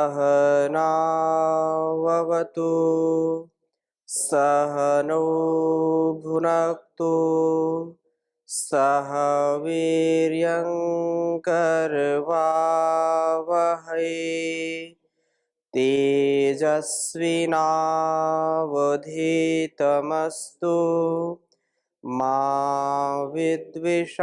सहनाववतु सहनौ भुनक्तु सह वीर्यङ्करवावहै तेजस्विनावधीतमस्तु मा विद्विषावहै।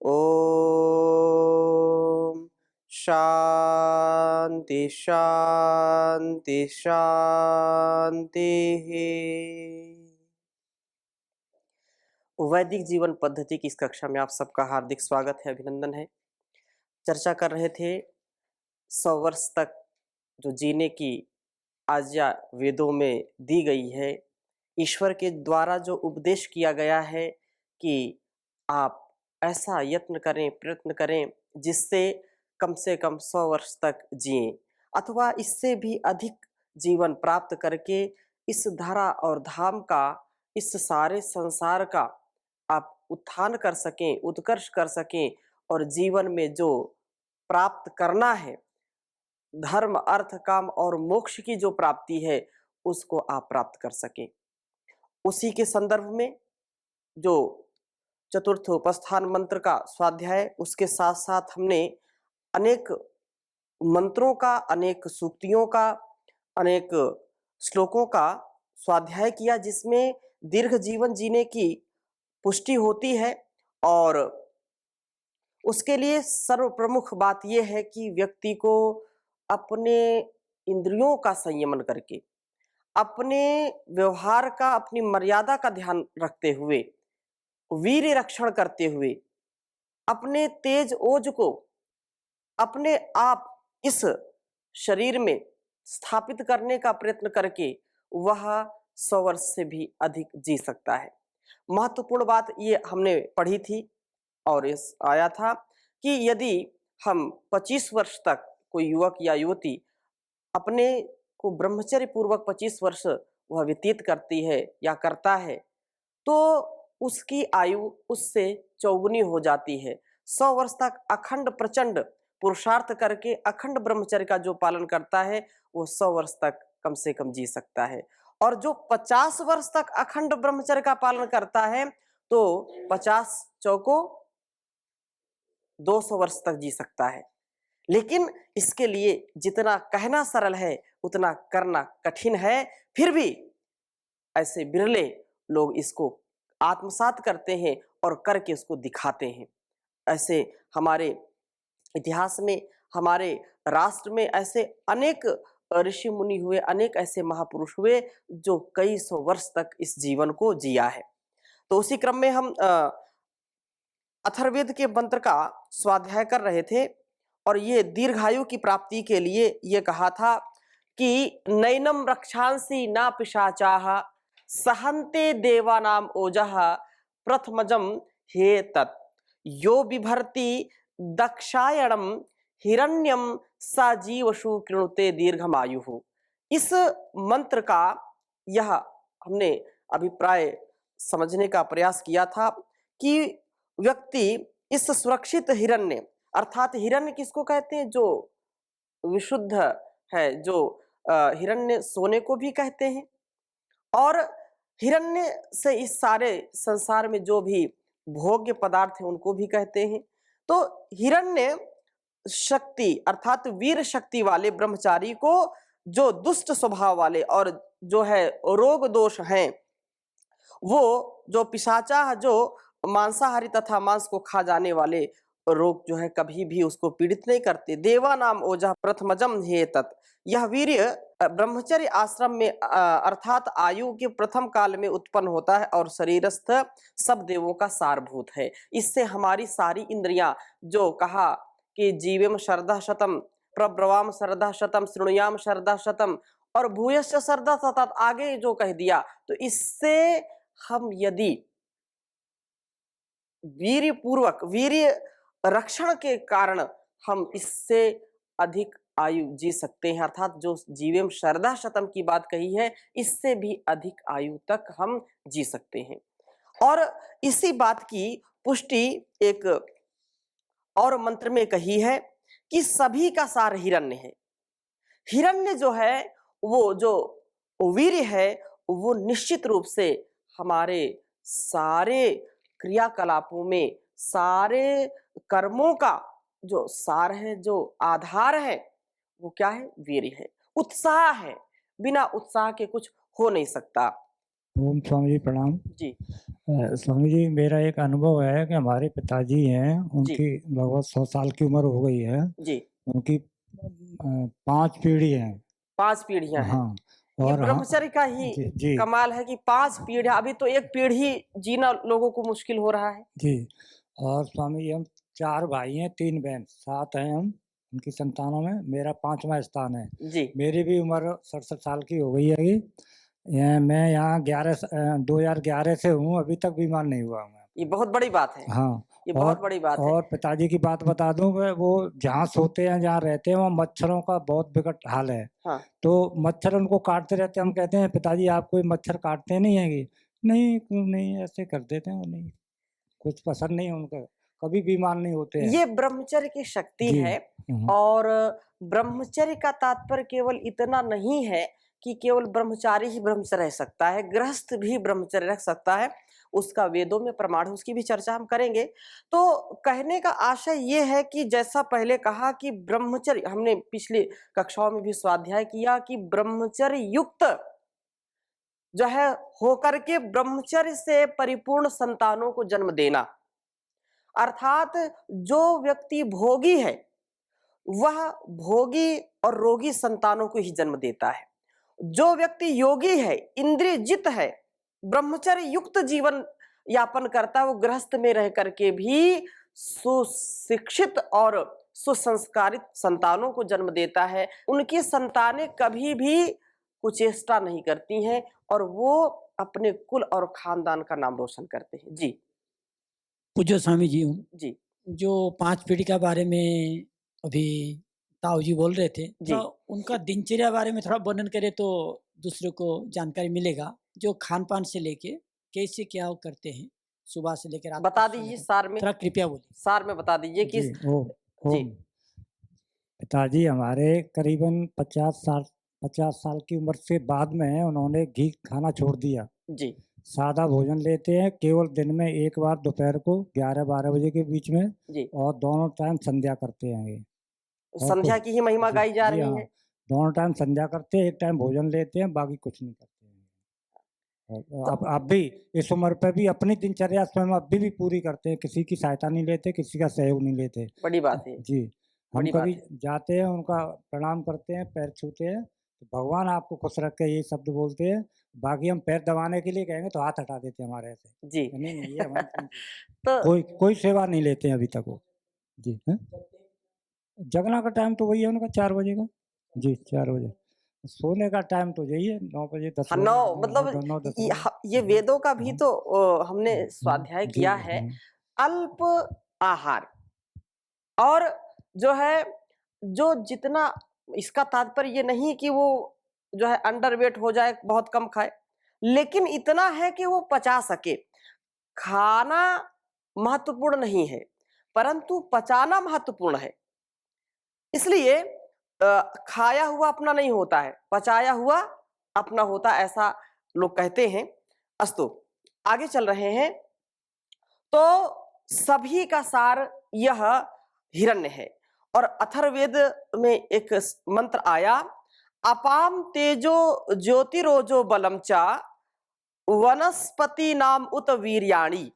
ओम शांति शांति शांति। वैदिक जीवन पद्धति की इस कक्षा में आप सबका हार्दिक स्वागत है, अभिनंदन है। चर्चा कर रहे थे 100 वर्ष तक जो जीने की आज्ञा वेदों में दी गई है, ईश्वर के द्वारा जो उपदेश किया गया है कि आप ऐसा यत्न करें, प्रयत्न करें जिससे कम से कम 100 वर्ष तक जिएं अथवा इससे भी अधिक जीवन प्राप्त करके इस धरा और धाम का, इस सारे संसार का आप उत्थान कर सकें, उत्कर्ष कर सकें और जीवन में जो प्राप्त करना है, धर्म, अर्थ, काम और मोक्ष की जो प्राप्ति है, उसको आप प्राप्त कर सकें। उसी के संदर्भ में जो चतुर्थ उपस्थान मंत्र का स्वाध्याय, उसके साथ साथ हमने अनेक मंत्रों का, अनेक सूक्तियों का, अनेक श्लोकों का स्वाध्याय किया जिसमें दीर्घ जीवन जीने की पुष्टि होती है। और उसके लिए सर्व प्रमुख बात यह है कि व्यक्ति को अपने इंद्रियों का संयमन करके, अपने व्यवहार का, अपनी मर्यादा का ध्यान रखते हुए, वीर्य रक्षण करते हुए, अपने तेज ओज को अपने आप इस शरीर में स्थापित करने का प्रयत्न करके वह 100 वर्ष से भी अधिक जी सकता है। महत्वपूर्ण बात ये हमने पढ़ी थी और इस आया था कि यदि हम 25 वर्ष तक कोई युवक या युवती अपने को ब्रह्मचर्य पूर्वक 25 वर्ष वह व्यतीत करती है या करता है, तो उसकी आयु उससे चौगुनी हो जाती है। 100 वर्ष तक अखंड प्रचंड पुरुषार्थ करके अखंड ब्रह्मचर्य का जो पालन करता है, वो 100 वर्ष तक कम से कम जी सकता है। और जो 50 वर्ष तक अखंड ब्रह्मचर्य का पालन करता है, तो 50 चौको 200 वर्ष तक जी सकता है। लेकिन इसके लिए जितना कहना सरल है उतना करना कठिन है। फिर भी ऐसे बिरले लोग इसको आत्मसात करते हैं और करके उसको दिखाते हैं। ऐसे हमारे इतिहास में, हमारे राष्ट्र में ऐसे अनेक ऋषि मुनि हुए, अनेक ऐसे महापुरुष हुए जो कई सौ वर्ष तक इस जीवन को जिया है। तो उसी क्रम में हम अथर्ववेद के मंत्र का स्वाध्याय कर रहे थे और ये दीर्घायु की प्राप्ति के लिए ये कहा था कि नैनम रक्षांसि ना पिशाचाः सहन्ते देवानाम ओजः प्रथमजम हे तत् यो बिभर्ति दक्षायणम हिरण्यम सा जीवशु कृणुते दीर्घमायु। इस मंत्र का यह हमने अभिप्राय समझने का प्रयास किया था कि व्यक्ति इस सुरक्षित हिरण्य, अर्थात हिरण्य किसको कहते हैं? जो विशुद्ध है, जो हिरण्य सोने को भी कहते हैं, और हिरण्य से इस सारे संसार में जो भी भोग्य पदार्थ है उनको भी कहते हैं। तो हिरण्य शक्ति अर्थात वीर शक्ति वाले ब्रह्मचारी को जो दुष्ट स्वभाव वाले और जो है रोग दोष हैं, वो जो पिशाचा, जो मांसाहारी तथा मांस को खा जाने वाले रोग जो है कभी भी उसको पीड़ित नहीं करते। देवा नाम ओजा प्रथमजम हे तत्। यह वीर्य ब्रह्मचर्य आश्रम में अर्थात आयु के प्रथम काल में उत्पन्न होता है और शरीरस्थ सब देवों का सारभूत है। इससे हमारी सारी इंद्रियां, जो कहा कि जीवेम शरदा शतम, प्रब्रवाम शरदा शतम, शृणुयाम शरदा शतम और भूयश्च शरदा शतम, आगे जो कह दिया, तो इससे हम यदि वीर्य पूर्वक, वीर्य रक्षण के कारण हम इससे अधिक आयु जी सकते हैं। अर्थात जो जीवेम शरदा शतम की बात कही है, इससे भी अधिक आयु तक हम जी सकते हैं। और इसी बात की पुष्टि एक और मंत्र में कही है कि सभी का सार हिरण्य है। हिरण्य जो है वो जो वीर्य है वो निश्चित रूप से हमारे सारे क्रियाकलापों में, सारे कर्मों का जो सार है, जो आधार है, वो क्या है? वीर्य है, उत्साह है। बिना उत्साह के कुछ हो नहीं सकता। ओम स्वामी जी प्रणाम। जी स्वामी जी मेरा एक अनुभव है कि हमारे पिताजी हैं, जी उनकी लगभग 100 साल की उम्र हो गई है। जी। उनकी 5 पीढ़ी हैं। 5 पीढ़ियां हैं। हाँ, ये और हाँ ब्रह्मचर्य का ही जी, जी, कमाल है कि 5 पीढ़ियां, अभी तो एक पीढ़ी जीना लोगों को मुश्किल हो रहा है। जी। और स्वामी जी हम 4 भाई हैं, 3 बहन, 7 हैं हम उनकी संतानों में। मेरा 5वां स्थान है। जी मेरी भी उम्र 67 साल की हो गई है अभी। मैं यहाँ 2011 से हूँ, अभी तक बीमार नहीं हुआ हूँ। ये बहुत बड़ी बात है। हाँ, ये बहुत बड़ी बात है। और पिताजी की बात बता दूं कि वो जहाँ सोते हैं, जहाँ रहते हैं, वहाँ मच्छरों का बहुत विकट हाल है। हाँ तो मच्छर उनको काटते रहते हैं। हम कहते हैं पिताजी आप कोई मच्छर काटते नहीं है कि नहीं, क्यों नहीं, ऐसे कर देते हैं। वो नहीं, कुछ पसंद नहीं है उनको, कभी बीमार नहीं होते हैं। ये ब्रह्मचर्य की शक्ति जी। है। और ब्रह्मचर्य का तात्पर्य केवल इतना नहीं है कि केवल ब्रह्मचारी ही ब्रह्मचर्य रह सकता है, गृहस्थ भी ब्रह्मचर्य रख सकता है। उसका वेदों में प्रमाण है, उसकी भी चर्चा हम करेंगे। तो कहने का आशय ये है कि जैसा पहले कहा कि ब्रह्मचर्य, हमने पिछली कक्षाओं में भी स्वाध्याय किया कि ब्रह्मचर्य युक्त जो है होकर के ब्रह्मचर्य से परिपूर्ण संतानों को जन्म देना, अर्थात जो व्यक्ति भोगी है वह भोगी और रोगी संतानों को ही जन्म देता है। जो व्यक्ति योगी है, इंद्रिय जित है, ब्रह्मचर्य युक्त जीवन यापन करता है, वो गृहस्थ में रह करके भी सुशिक्षित और सुसंस्कारित संतानों को जन्म देता है। उनकी संतानें कभी भी कुचेष्टा नहीं करती हैं और वो अपने कुल और खानदान का नाम रोशन करते हैं। जी पूज्य स्वामी जी, जी जो 5 पीढ़ी के बारे में अभी ताऊ जी बोल रहे थे, जी तो उनका दिनचर्या बारे में थोड़ा वर्णन करें तो दूसरे को जानकारी मिलेगा। जो खान-पान से लेके कैसे क्या वो करते हैं, सुबह से लेकर रात बता तक दीजिए सोने तक, सार में। थोड़ा कृपया बोलिए। सार में बता दीजिए कि जी, ओम जी ओम। पिताजी हमारे करीबन 50 साल की उम्र से बाद में उन्होंने घी खाना छोड़ दिया। जी सादा भोजन लेते हैं, केवल दिन में एक बार दोपहर को 11-12 बजे के बीच में, जी। और दोनों टाइम संध्या करते हैं ये। और संध्या कुछ की ही महिमा जी, गाई जा जी रही हाँ, है। दोनों टाइम संध्या करते हैं, एक टाइम भोजन लेते हैं, बाकी कुछ नहीं करते हैं। और तो अब भी इस उम्र पे भी अपनी दिनचर्या स्वयं अभी भी पूरी करते हैं, किसी की सहायता नहीं लेते, किसी का सहयोग नहीं लेते। बड़ी बात है। जी, हम बड़ी कभी बात है। जाते हैं, उनका प्रणाम करते हैं, पैर छूते हैं, तो भगवान आपको खुश रखे, ये शब्द बोलते हैं। बाकी हम पैर दबाने के लिए कहेंगे तो हाथ हटा देते हैं हमारे ऐसे। जी नहीं, नहीं, ये हमारी तो कोई सेवा नहीं लेते हैं अभी तक वो। जी, हैं? जगना का टाइम तो वही है उनका 4 बजे का। जी, 4 बजे। सोने का टाइम तो यही है 9 बजे, 10 हाँ, बजे, 9 मतलब 9-10 ये बजे। ये वेदों का भी हाँ, तो हमने स्वाध्याय जी, किया है। अल्प आहार और जो है, जो जितना, इसका तात्पर्य ये नहीं कि वो जो है अंडरवेट हो जाए, बहुत कम खाए, लेकिन इतना है कि वो पचा सके। खाना महत्वपूर्ण नहीं है, परंतु पचाना महत्वपूर्ण है। इसलिए खाया हुआ अपना नहीं होता है, पचाया हुआ अपना होता, ऐसा लोग कहते हैं। अस्तु, आगे चल रहे हैं। तो सभी का सार यह हिरण्य है। और अथर्ववेद में एक मंत्र आया, अपाम तेजो ज्योतिरोजो बलम चा वनस्पति नाम उत वीर्याणि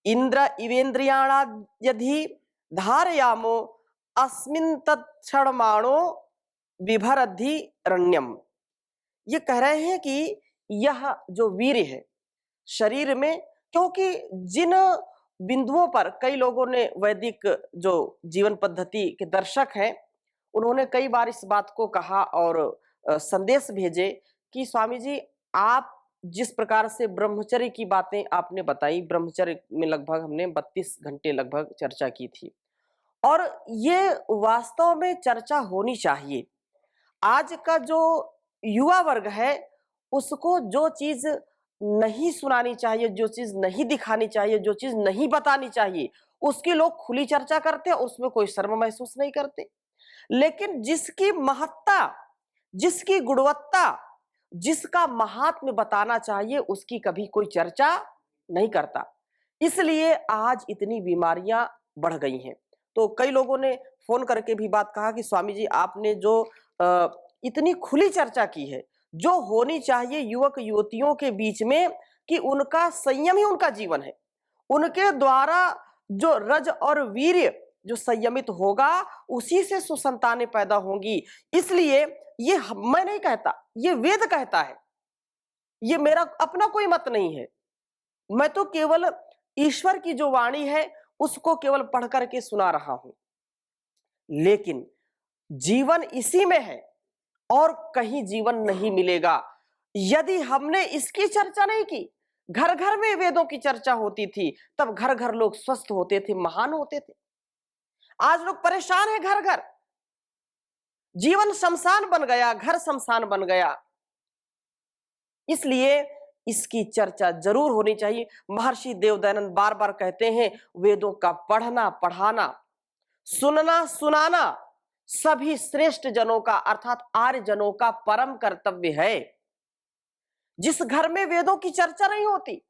इंद्र इवेन्द्रियाणा यदि धारयामो अस्मिन् तत्क्षणमाणो बिभरद्धि रण्यम। ये कह रहे हैं कि यह जो वीर्य है शरीर में, क्योंकि जिन बिंदुओं पर कई लोगों ने, वैदिक जो जीवन पद्धति के दर्शक हैं, उन्होंने कई बार इस बात को कहा और संदेश भेजे कि स्वामी जी, आप जिस प्रकार से ब्रह्मचर्य की बातें आपने बताई, ब्रह्मचर्य में लगभग हमने 32 घंटे लगभग चर्चा की थी, और ये वास्तव में चर्चा होनी चाहिए। आज का जो युवा वर्ग है उसको जो चीज नहीं सुनानी चाहिए, जो चीज नहीं दिखानी चाहिए, जो चीज नहीं बतानी चाहिए, उसकी लोग खुली चर्चा करते हैं, उसमें कोई शर्म महसूस नहीं करते। लेकिन जिसकी महत्ता, जिसकी गुणवत्ता, जिसका महात्म्य बताना चाहिए, उसकी कभी कोई चर्चा नहीं करता। इसलिए आज इतनी बीमारियां बढ़ गई हैं। तो कई लोगों ने फोन करके भी बात कहा कि स्वामी जी, आपने जो इतनी खुली चर्चा की है, जो होनी चाहिए युवक युवतियों के बीच में, कि उनका संयम ही उनका जीवन है, उनके द्वारा जो रज और वीर्य जो संयमित होगा, उसी से सुसंतानें पैदा होंगी। इसलिए ये मैं नहीं कहता, ये वेद कहता है, ये मेरा अपना कोई मत नहीं है। मैं तो केवल ईश्वर की जो वाणी है उसको केवल पढ़ करके सुना रहा हूं। लेकिन जीवन इसी में है और कहीं जीवन नहीं मिलेगा यदि हमने इसकी चर्चा नहीं की। घर घर में वेदों की चर्चा होती थी, तब घर घर लोग स्वस्थ होते थे, महान होते थे। आज लोग परेशान हैं, घर घर जीवन शमशान बन गया, घर शमशान बन गया। इसलिए इसकी चर्चा जरूर होनी चाहिए। महर्षि देवदयानंद बार बार कहते हैं, वेदों का पढ़ना पढ़ाना, सुनना सुनाना सभी श्रेष्ठ जनों का अर्थात आर्य जनों का परम कर्तव्य है। जिस घर में वेदों की चर्चा नहीं होती,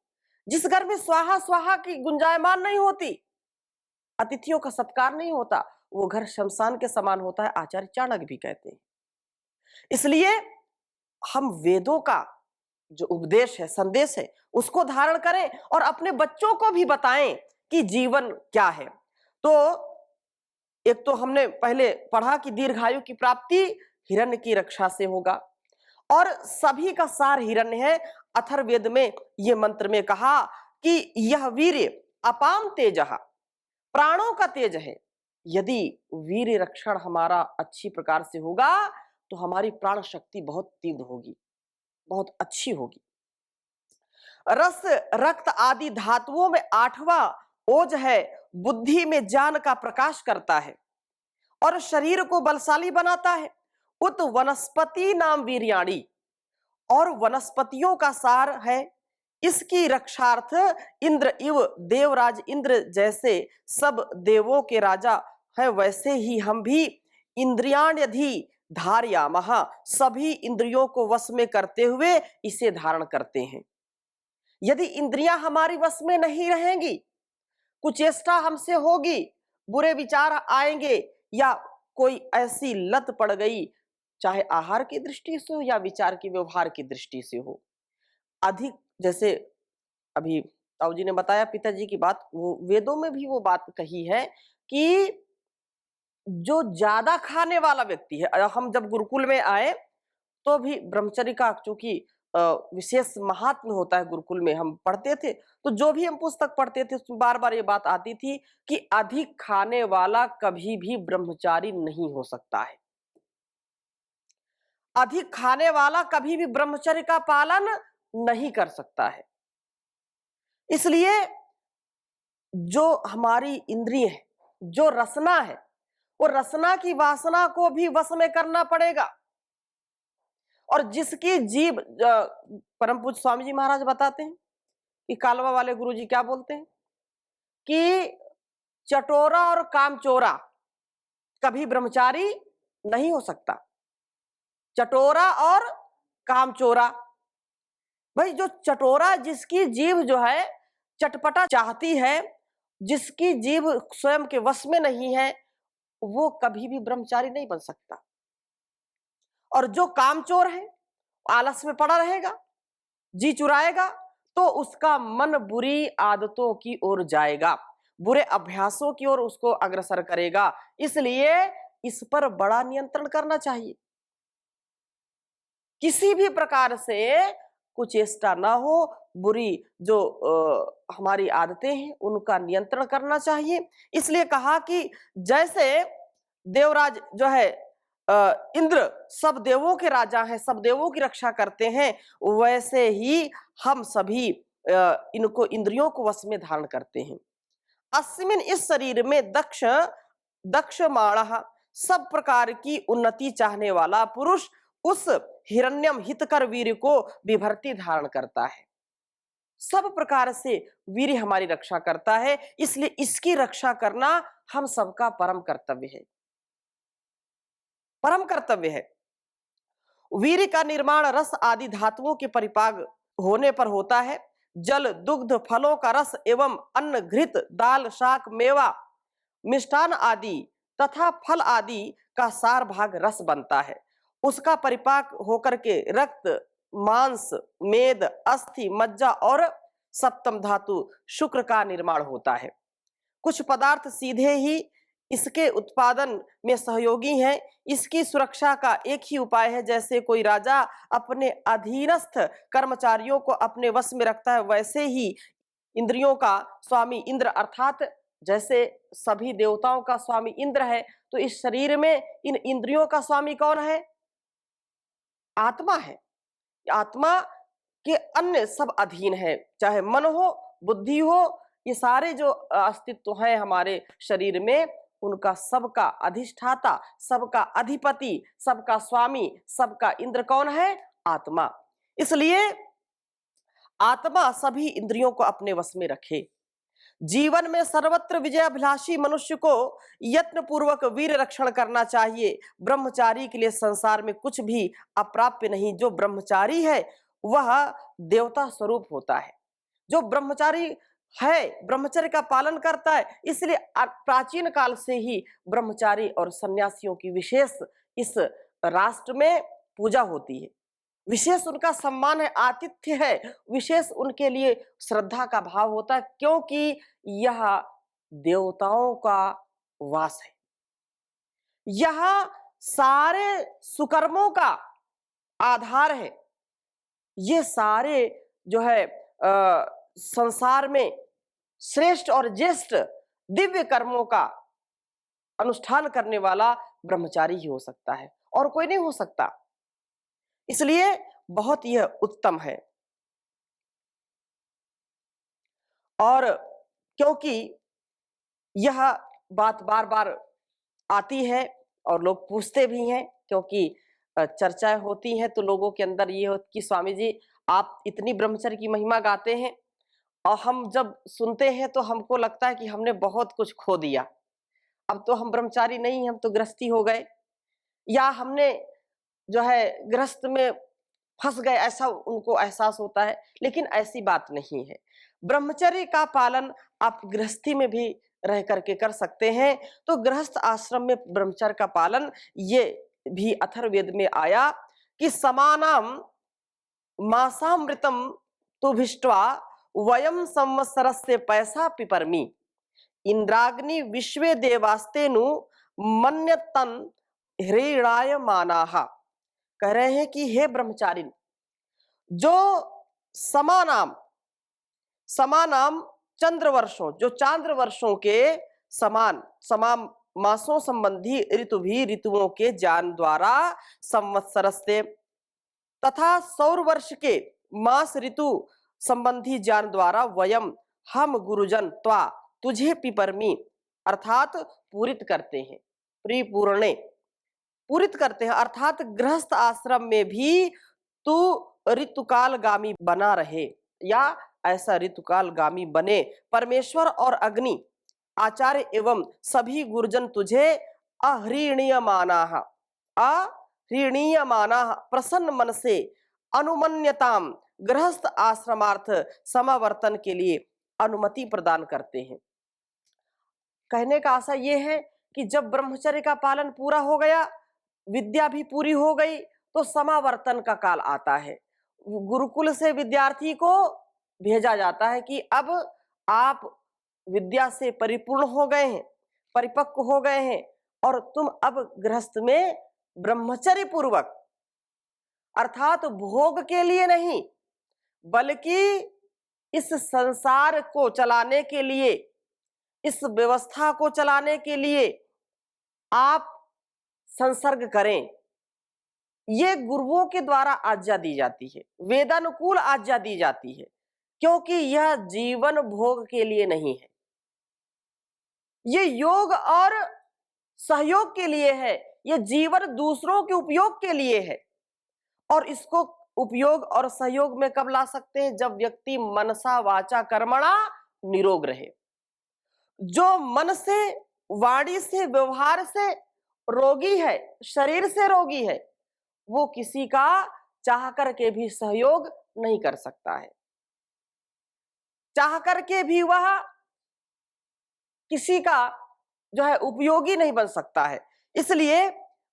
जिस घर में स्वाहा स्वाहा की गुंजायमान नहीं होती, अतिथियों का सत्कार नहीं होता, वो घर शमशान के समान होता है, आचार्य चाणक्य भी कहते हैं। इसलिए हम वेदों का जो उपदेश है, संदेश है, उसको धारण करें और अपने बच्चों को भी बताएं कि जीवन क्या है। तो एक तो हमने पहले पढ़ा कि दीर्घायु की प्राप्ति हिरण्य की रक्षा से होगा, और सभी का सार हिरण्य है। अथर्ववेद में यह मंत्र में कहा कि यह वीर्य अपाम तेजः, प्राणों का तेज है। यदि वीर्य रक्षण हमारा अच्छी प्रकार से होगा तो हमारी प्राण शक्ति बहुत तीव्र होगी, बहुत अच्छी होगी। रस रक्त आदि धातुओं में 8वां ओज है, बुद्धि में ज्ञान का प्रकाश करता है और शरीर को बलशाली बनाता है। उत वनस्पति नाम वीर्याणी, और वनस्पतियों का सार है। इसकी रक्षार्थ इंद्र इव, देवराज इंद्र जैसे सब देवों के राजा है, वैसे ही हम भी इंद्रियाण्यधि धारयामः, सभी इंद्रियों को वश में करते हुए इसे धारण करते हैं। यदि इंद्रियां हमारी वश में नहीं रहेंगी, कुचेष्टा हमसे होगी, बुरे विचार आएंगे, या कोई ऐसी लत पड़ गई, चाहे आहार की दृष्टि से हो या विचार की व्यवहार की दृष्टि से हो, अधिक, जैसे अभी ताऊ जी ने बताया पिताजी की बात, वो वेदों में भी वो बात कही है कि जो ज्यादा खाने वाला व्यक्ति है, हम जब गुरुकुल में आए तो भी ब्रह्मचर्य का चूंकि विशेष महात्म्य होता है, गुरुकुल में हम पढ़ते थे, तो जो भी हम पुस्तक पढ़ते थे उसमें बार बार ये बात आती थी कि अधिक खाने वाला कभी भी ब्रह्मचारी नहीं हो सकता है। अधिक खाने वाला कभी भी ब्रह्मचर्य का पालन नहीं कर सकता है। इसलिए जो हमारी इंद्रिय है, जो रसना है, वो रसना की वासना को भी वश में करना पड़ेगा। और जिसकी जीभ, परम पूज्य स्वामी जी महाराज बताते हैं कि कालवा वाले गुरु जी क्या बोलते हैं कि चटोरा और कामचोरा कभी ब्रह्मचारी नहीं हो सकता। चटोरा और कामचोरा, भाई जो चटोरा, जिसकी जीभ जो है चटपटा चाहती है, जिसकी जीभ स्वयं के वश में नहीं है, वो कभी भी ब्रह्मचारी नहीं बन सकता। और जो कामचोर है, आलस में पड़ा रहेगा, जी चुराएगा, तो उसका मन बुरी आदतों की ओर जाएगा, बुरे अभ्यासों की ओर उसको अग्रसर करेगा। इसलिए इस पर बड़ा नियंत्रण करना चाहिए। किसी भी प्रकार से कुचेष्टा ना हो, बुरी जो हमारी आदतें हैं उनका नियंत्रण करना चाहिए। इसलिए कहा कि जैसे देवराज जो है इंद्र सब देवों के राजा हैं, सब देवों की रक्षा करते हैं, वैसे ही हम सभी इनको इंद्रियों को वश में धारण करते हैं। अस्मिन, इस शरीर में दक्ष दक्षमाणः, सब प्रकार की उन्नति चाहने वाला पुरुष उस हिरण्यम हितकर वीर्य को विभर्ति धारण करता है। सब प्रकार से वीर्य हमारी रक्षा करता है, इसलिए इसकी रक्षा करना हम सबका परम कर्तव्य है। परम कर्तव्य है। वीर्य का निर्माण रस आदि धातुओं के परिपाक होने पर होता है। जल, दुग्ध, फलों का रस एवं अन्न, घृत, दाल, शाक, मेवा, मिष्टान आदि तथा फल आदि का सार भाग रस बनता है। उसका परिपाक होकर के रक्त, मांस, मेद, अस्थि, मज्जा और सप्तम धातु शुक्र का निर्माण होता है। कुछ पदार्थ सीधे ही इसके उत्पादन में सहयोगी हैं। इसकी सुरक्षा का एक ही उपाय है, जैसे कोई राजा अपने अधीनस्थ कर्मचारियों को अपने वश में रखता है, वैसे ही इंद्रियों का स्वामी इंद्र, अर्थात जैसे सभी देवताओं का स्वामी इंद्र है, तो इस शरीर में इन इंद्रियों का स्वामी कौन है? आत्मा है। आत्मा के अन्य सब अधीन है, चाहे मन हो, बुद्धि हो, ये सारे जो अस्तित्व है हमारे शरीर में, उनका सबका अधिष्ठाता, सबका अधिपति, सबका स्वामी, सबका इंद्र कौन है? आत्मा। इसलिए आत्मा सभी इंद्रियों को अपने वश में रखे। जीवन में सर्वत्र विजयाभिलाषी मनुष्य को यत्न पूर्वक वीर रक्षण करना चाहिए। ब्रह्मचारी के लिए संसार में कुछ भी अप्राप्य नहीं। जो ब्रह्मचारी है वह देवता स्वरूप होता है। जो ब्रह्मचारी है, ब्रह्मचर्य का पालन करता है, इसलिए प्राचीन काल से ही ब्रह्मचारी और सन्यासियों की विशेष इस राष्ट्र में पूजा होती है। विशेष उनका सम्मान है, आतिथ्य है, विशेष उनके लिए श्रद्धा का भाव होता है, क्योंकि यह देवताओं का वास है। यह सारे सुकर्मों का आधार है। ये सारे जो है संसार में श्रेष्ठ और ज्येष्ठ दिव्य कर्मों का अनुष्ठान करने वाला ब्रह्मचारी ही हो सकता है, और कोई नहीं हो सकता। इसलिए बहुत यह उत्तम है। और क्योंकि यह बात बार बार आती है और लोग पूछते भी हैं, क्योंकि चर्चाएं होती हैं, तो लोगों के अंदर ये हो कि स्वामी जी आप इतनी ब्रह्मचर्य की महिमा गाते हैं, और हम जब सुनते हैं तो हमको लगता है कि हमने बहुत कुछ खो दिया। अब तो हम ब्रह्मचारी नहीं, हम तो गृहस्थी हो गए, या हमने जो है गृहस्थ में फंस गए, ऐसा उनको एहसास होता है। लेकिन ऐसी बात नहीं है। ब्रह्मचर्य का पालन आप गृहस्थी में भी रह करके कर सकते हैं। तो गृहस्थ आश्रम में ब्रह्मचर्य का पालन, ये भी अथर्ववेद में आया कि समानाम मासामृतम तुभिष्ट्वा वयम संवत्सरस्य पैसा पिपरमी इंद्राग्नि विश्वे देवास्तेनु मन्यतन हृणाय मानाः। कह रहे हैं कि हे ब्रह्मचारी, जो समानाम चंद्र वर्षों, जो चांद्र वर्षों के समान मासों संबंधी ऋतु भी ऋतुओं के ज्ञान द्वारा संवत्सरस्य तथा सौर वर्ष के मास ऋतु संबंधी ज्ञान द्वारा वयम हम गुरुजन त्वा तुझे पिपरमी अर्थात पूरित करते हैं, परिपूर्णे पूरित करते हैं, अर्थात गृहस्थ आश्रम में भी तू ऋतुकालगामी बना रहे, या ऐसा ऋतुकालगामी बने। परमेश्वर और अग्नि, आचार्य एवं सभी गुरुजन तुझे अहृणीयमानाः प्रसन्न मन से अनुमन्यताम गृहस्थ आश्रमार्थ समावर्तन के लिए अनुमति प्रदान करते हैं। कहने का आशा ये है कि जब ब्रह्मचर्य का पालन पूरा हो गया, विद्या भी पूरी हो गई, तो समावर्तन का काल आता है। गुरुकुल से विद्यार्थी को भेजा जाता है कि अब आप विद्या से परिपूर्ण हो गए हैं, परिपक्व हो गए हैं, और तुम अब गृहस्थ में ब्रह्मचर्य पूर्वक, अर्थात भोग के लिए नहीं, बल्कि इस संसार को चलाने के लिए, इस व्यवस्था को चलाने के लिए आप संसर्ग करें। ये गुरुओं के द्वारा आज्ञा दी जाती है, वेदानुकूल आज्ञा दी जाती है, क्योंकि यह जीवन भोग के लिए नहीं है, ये योग और सहयोग के लिए है, ये जीवन दूसरों के उपयोग के लिए है। और इसको उपयोग और सहयोग में कब ला सकते हैं? जब व्यक्ति मनसा वाचा कर्मणा निरोग रहे। जो मन से, वाणी से, व्यवहार से रोगी है, शरीर से रोगी है, वो किसी का चाह करके भी सहयोग नहीं कर सकता है, चाह करके भी वह किसी का जो है उपयोगी नहीं बन सकता है। इसलिए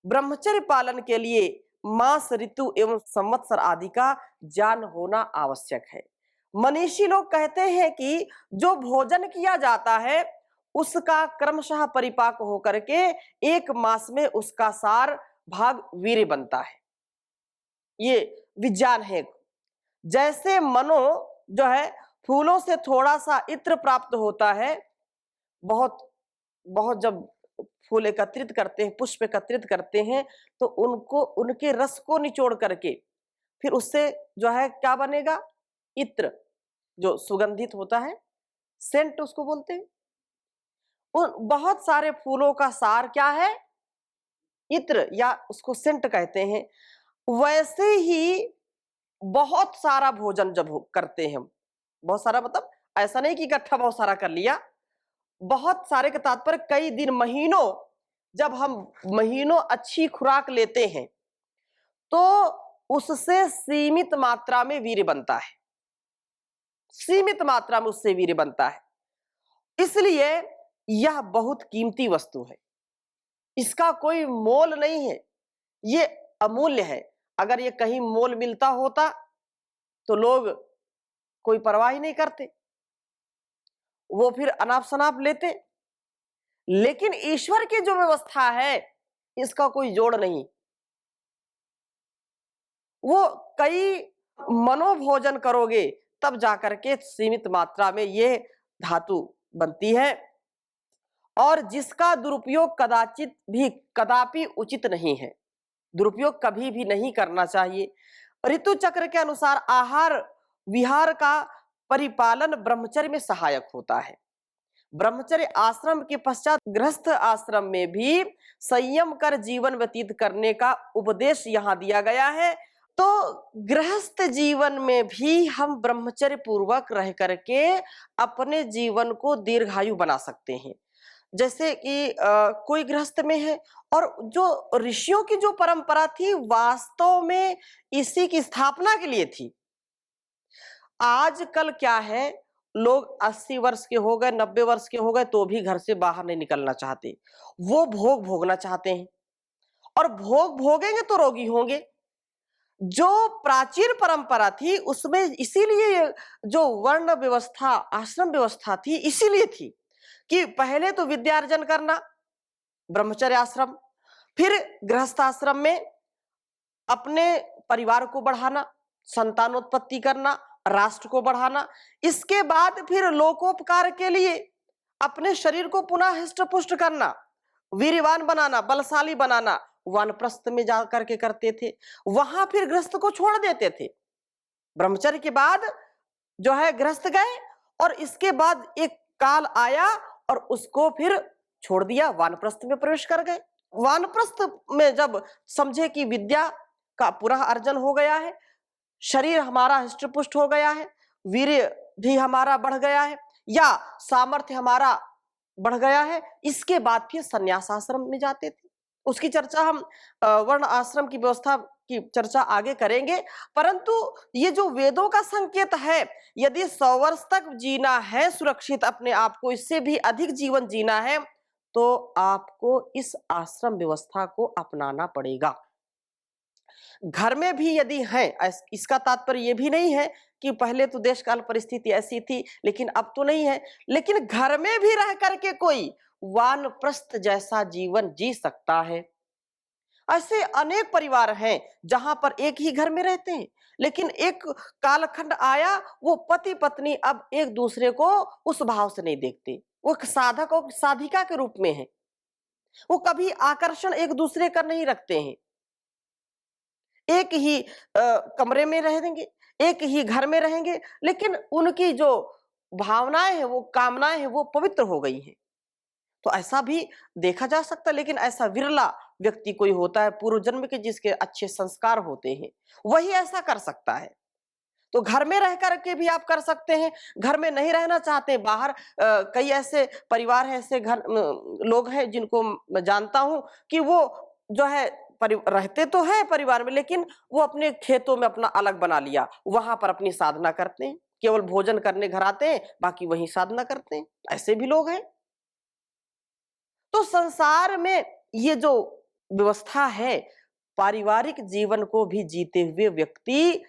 ब्रह्मचर्य पालन के लिए मास, ऋतु एवं संवत्सर आदि का ज्ञान होना आवश्यक है। मनीषी लोग कहते हैं कि जो भोजन किया जाता है उसका क्रमशः परिपाक होकर के 1 मास में उसका सार भाग वीर्य बनता है। ये विज्ञान है। जैसे मनो जो है फूलों से थोड़ा सा इत्र प्राप्त होता है, बहुत बहुत जब फूल एकत्रित करते हैं, पुष्प एकत्रित करते हैं, तो उनको उनके रस को निचोड़ करके फिर उससे जो है क्या बनेगा, इत्र, जो सुगंधित होता है, सेंट उसको बोलते हैं। उन बहुत सारे फूलों का सार क्या है, इत्र, या उसको सेंट कहते हैं। वैसे ही बहुत सारा भोजन जब करते हैं हम, बहुत सारा मतलब ऐसा नहीं कि इकट्ठा बहुत सारा कर लिया, बहुत सारे के तात्पर्य कई दिन, महीनों, जब हम महीनों अच्छी खुराक लेते हैं तो उससे सीमित मात्रा में वीर्य बनता है, सीमित मात्रा में उससे वीर्य बनता है। इसलिए यह बहुत कीमती वस्तु है, इसका कोई मोल नहीं है, ये अमूल्य है। अगर ये कहीं मोल मिलता होता तो लोग कोई परवाह ही नहीं करते, वो फिर अनाप शनाप लेते। लेकिन ईश्वर की जो व्यवस्था है इसका कोई जोड़ नहीं। वो कई मनोभोजन करोगे तब जाकर के सीमित मात्रा में ये धातु बनती है, और जिसका दुरुपयोग कदाचित भी कदापि उचित नहीं है, दुरुपयोग कभी भी नहीं करना चाहिए। ऋतु चक्र के अनुसार आहार विहार का परिपालन ब्रह्मचर्य में सहायक होता है। ब्रह्मचर्य आश्रम के पश्चात गृहस्थ आश्रम में भी संयम कर जीवन व्यतीत करने का उपदेश यहाँ दिया गया है। तो गृहस्थ जीवन में भी हम ब्रह्मचर्य पूर्वक रह करके अपने जीवन को दीर्घायु बना सकते हैं। जैसे कि कोई गृहस्थ में है, और जो ऋषियों की जो परंपरा थी वास्तव में इसी की स्थापना के लिए थी। आजकल क्या है, लोग 80 वर्ष के हो गए, 90 वर्ष के हो गए तो भी घर से बाहर नहीं निकलना चाहते, वो भोग भोगना चाहते हैं, और भोग भोगेंगे तो रोगी होंगे। जो प्राचीन परंपरा थी उसमें इसीलिए जो वर्ण व्यवस्था, आश्रम व्यवस्था थी, इसीलिए थी कि पहले तो विद्यार्जन करना, ब्रह्मचर्य आश्रम, फिर गृहस्थ आश्रम में अपने परिवार को बढ़ाना, संतानोत्पत्ति करना, राष्ट्र को बढ़ाना, इसके बाद फिर लोकोपकार के लिए अपने शरीर को पुनः हृष्ट पुष्ट करना, वीरवान बनाना, बलशाली बनाना, वानप्रस्थ में जा करके करते थे। वहां फिर गृहस्थ को छोड़ देते थे। ब्रह्मचर्य के बाद जो है गृहस्थ गए, और इसके बाद एक काल आया और उसको फिर छोड़ दिया, वानप्रस्थ में प्रवेश कर गए। वानप्रस्थ में जब समझे कि विद्या का पुनः अर्जन हो गया है, शरीर हमारा हृष्ट पुष्ट हो गया है, वीर्य भी हमारा बढ़ गया है, या सामर्थ्य हमारा बढ़ गया है, इसके बाद फिर संन्यास आश्रम में जाते थे। उसकी चर्चा हम वर्ण आश्रम की व्यवस्था की चर्चा आगे करेंगे। परंतु ये जो वेदों का संकेत है, यदि 100 वर्ष तक जीना है सुरक्षित, अपने आप को इससे भी अधिक जीवन जीना है, तो आपको इस आश्रम व्यवस्था को अपनाना पड़ेगा। घर में भी यदि है, इसका तात्पर्य ये भी नहीं है कि पहले तो देश काल परिस्थिति ऐसी थी लेकिन अब तो नहीं है, लेकिन घर में भी रह करके कोई वानप्रस्थ जैसा जीवन जी सकता है। ऐसे अनेक परिवार हैं जहां पर एक ही घर में रहते हैं, लेकिन एक कालखंड आया, वो पति पत्नी अब एक दूसरे को उस भाव से नहीं देखते, वो साधक और साधिका के रूप में है, वो कभी आकर्षण एक दूसरे का नहीं रखते हैं। एक ही कमरे में रहेंगे, एक ही घर में रहेंगे, लेकिन उनकी जो भावनाएं हैं, वो कामनाएं हैं, वो पवित्र हो गई हैं। तो ऐसा भी देखा जा सकता है, लेकिन ऐसा विरला व्यक्ति कोई होता है पूर्व जन्म के जिसके अच्छे संस्कार होते हैं, वही ऐसा कर सकता है। तो घर में रह कर के भी आप कर सकते हैं, घर में नहीं रहना चाहते बाहर कई ऐसे परिवार हैं, ऐसे घर लोग हैं जिनको मैं जानता हूं कि वो जो है रहते तो हैं परिवार में, लेकिन वो अपने खेतों में अपना अलग बना लिया, वहां पर अपनी साधना करते हैं, केवल भोजन करने घर आते हैं, बाकी वही साधना करते हैं। ऐसे भी लोग हैं। तो संसार में ये जो व्यवस्था है, पारिवारिक जीवन को भी जीते हुए व्यक्ति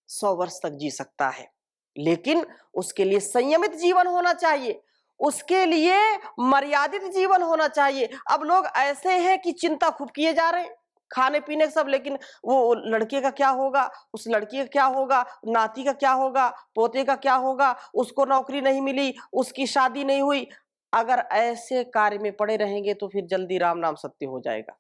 100 वर्ष तक जी सकता है, लेकिन उसके लिए संयमित जीवन होना चाहिए, उसके लिए मर्यादित जीवन होना चाहिए। अब लोग ऐसे हैं कि चिंता खूब किए जा रहे हैं, खाने पीने सब, लेकिन वो लड़के का क्या होगा, उस लड़की का क्या होगा, नाती का क्या होगा, पोते का क्या होगा, उसको नौकरी नहीं मिली, उसकी शादी नहीं हुई। अगर ऐसे कार्य में पड़े रहेंगे तो फिर जल्दी राम नाम सत्य हो जाएगा।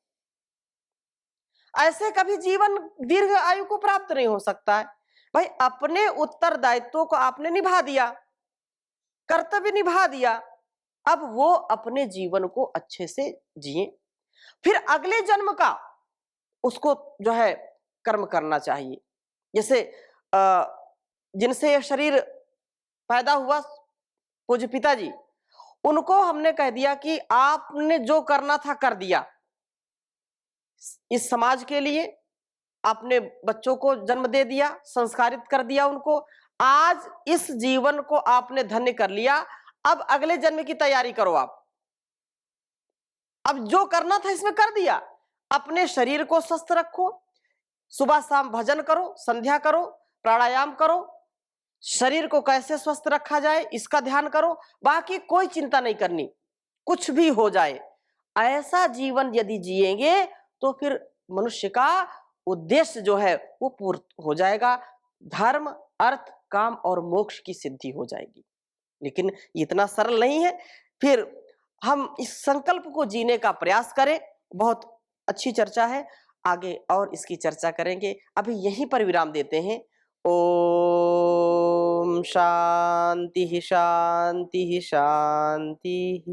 ऐसे कभी जीवन दीर्घ आयु को प्राप्त नहीं हो सकता है। भाई अपने उत्तरदायित्वों को आपने निभा दिया, कर्तव्य निभा दिया, अब वो अपने जीवन को अच्छे से जिए, फिर अगले जन्म का उसको जो है कर्म करना चाहिए। जैसे जिनसे ये शरीर पैदा हुआ पूज्य पिताजी, उनको हमने कह दिया कि आपने जो करना था कर दिया, इस समाज के लिए आपने बच्चों को जन्म दे दिया, संस्कारित कर दिया उनको, आज इस जीवन को आपने धन्य कर लिया, अब अगले जन्म की तैयारी करो आप। अब जो करना था इसमें कर दिया, अपने शरीर को स्वस्थ रखो, सुबह शाम भजन करो, संध्या करो, प्राणायाम करो, शरीर को कैसे स्वस्थ रखा जाए इसका ध्यान करो, बाकी कोई चिंता नहीं करनी, कुछ भी हो जाए। ऐसा जीवन यदि जिएंगे तो फिर मनुष्य का उद्देश्य जो है वो पूर्ण हो जाएगा, धर्म, अर्थ, काम और मोक्ष की सिद्धि हो जाएगी। लेकिन इतना सरल नहीं है। फिर हम इस संकल्प को जीने का प्रयास करें। बहुत अच्छी चर्चा है, आगे और इसकी चर्चा करेंगे। अभी यहीं पर विराम देते हैं। ओम शांति शांति शांति।